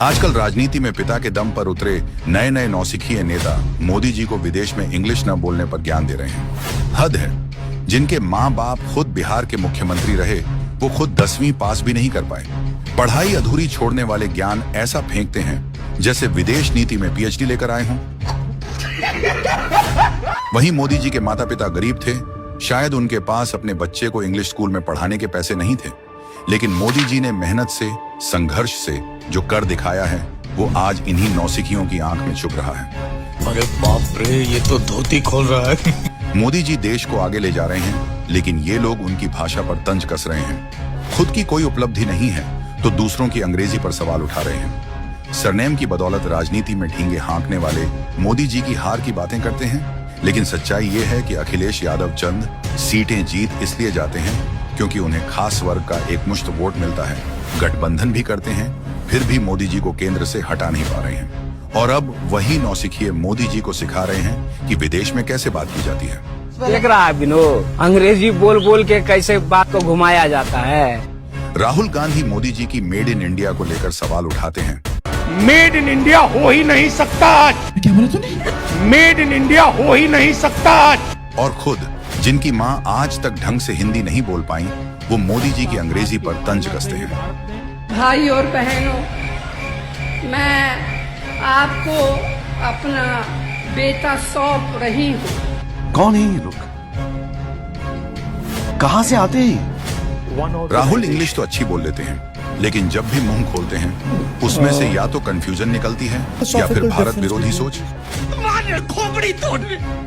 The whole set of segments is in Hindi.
आजकल राजनीति में पिता के दम पर उतरे नए नए नौसिखिए नेता मोदी जी को विदेश में इंग्लिश न बोलने पर ज्ञान दे रहे हैं। हद है। जिनके माँ बाप खुद बिहार के मुख्यमंत्री रहे, वो खुद 10वीं पास भी नहीं कर पाए। पढ़ाई अधूरी छोड़ने वाले ज्ञान ऐसा फेंकते हैं जैसे विदेश नीति में पीएचडी लेकर आए हों। वहीं मोदी जी के माता पिता गरीब थे, शायद उनके पास अपने बच्चे को इंग्लिश स्कूल में पढ़ाने के पैसे नहीं थे, लेकिन मोदी जी ने मेहनत से, संघर्ष से जो कर दिखाया है, वो आज इन्हीं नौसिखियों की आंख में छुप रहा है। अरे बाप रे, ये तो धोती खोल रहा है। मोदी जी देश को आगे ले जा रहे हैं, लेकिन ये लोग उनकी भाषा पर तंज कस रहे हैं। खुद की कोई उपलब्धि नहीं है तो दूसरों की अंग्रेजी पर सवाल उठा रहे हैं। सरनेम की बदौलत राजनीति में ठींगे हाँकने वाले मोदी जी की हार की बातें करते हैं, लेकिन सच्चाई ये है कि अखिलेश यादव चंद सीटें जीत इसलिए जाते हैं क्योंकि उन्हें खास वर्ग का एक मुश्त वोट मिलता है। गठबंधन भी करते हैं, फिर भी मोदी जी को केंद्र से हटा नहीं पा रहे हैं। और अब वही नौसिखिए मोदी जी को सिखा रहे हैं कि विदेश में कैसे बात की जाती है। देख रहा है विनोद, अंग्रेजी बोल बोल के कैसे बात को घुमाया जाता है। राहुल गांधी मोदी जी की मेड इन इंडिया को लेकर सवाल उठाते हैं। मेड इन इंडिया हो ही नहीं सकता। क्या बोला तूने? मेड इन इंडिया हो ही नहीं सकता। और खुद जिनकी माँ आज तक ढंग से हिंदी नहीं बोल पाई, वो मोदी जी की अंग्रेजी पर तंज कसते हैं। भाई और बहनों, मैं आपको अपना बेटा सौंप रही हूँ। कौन है ये लोग? कहाँ से आते हैं? राहुल इंग्लिश तो अच्छी बोल लेते हैं, लेकिन जब भी मुंह खोलते हैं उसमें से या तो कंफ्यूजन निकलती है या फिर भारत विरोधी सोच।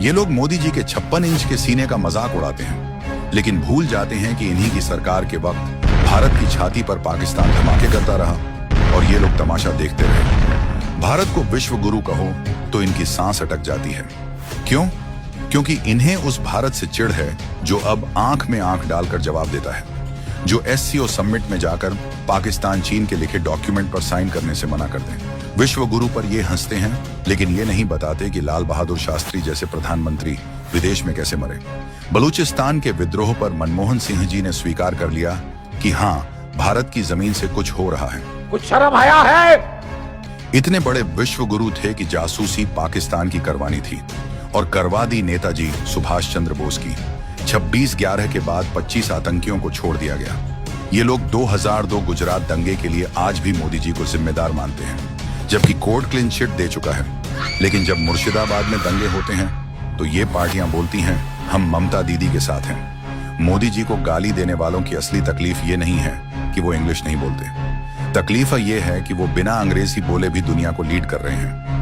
ये लोग मोदी जी के 56 इंच के सीने का मजाक उड़ाते हैं, लेकिन भूल जाते हैं कि इन्हीं की सरकार के वक्त भारत की छाती पर पाकिस्तान धमाके करता रहा और ये लोग तमाशा देखते रहे। भारत को विश्व गुरु कहो तो इनकी सांस अटक जाती है। क्यों? क्योंकि इन्हें उस भारत से चिढ़ है जो अब आंख में आंख डालकर जवाब देता है, जो SCO समिट में जाकर पाकिस्तान चीन के लिखे डॉक्यूमेंट पर साइन करने से मना कर दें। विश्व गुरु पर ये हंसते हैं, लेकिन ये नहीं बताते कि लाल बहादुर शास्त्री जैसे प्रधानमंत्री विदेश में कैसे मरे। बलूचिस्तान के विद्रोह पर मनमोहन सिंह जी ने स्वीकार कर लिया कि हाँ, भारत की जमीन से कुछ हो रहा है। कुछ शर्म आया है? इतने बड़े विश्व गुरु थे कि जासूसी पाकिस्तान की करवानी थी और करवा दी नेताजी सुभाष चंद्र बोस की। 26/11 के बाद 25 आतंकियों को छोड़ दिया गया। ये लोग 2002 गुजरात दंगे के लिए आज भी मोदी जी को जिम्मेदार मानते हैं, जबकि कोर्ट क्लीन चिट दे चुका है। लेकिन जब मुर्शिदाबाद में दंगे होते हैं तो ये पार्टियां बोलती हैं, हम ममता दीदी के साथ हैं। मोदी जी को गाली देने वालों की असली तकलीफ ये नहीं है कि वो इंग्लिश नहीं बोलते। तकलीफ ये है कि वो बिना अंग्रेजी बोले भी दुनिया को लीड कर रहे हैं।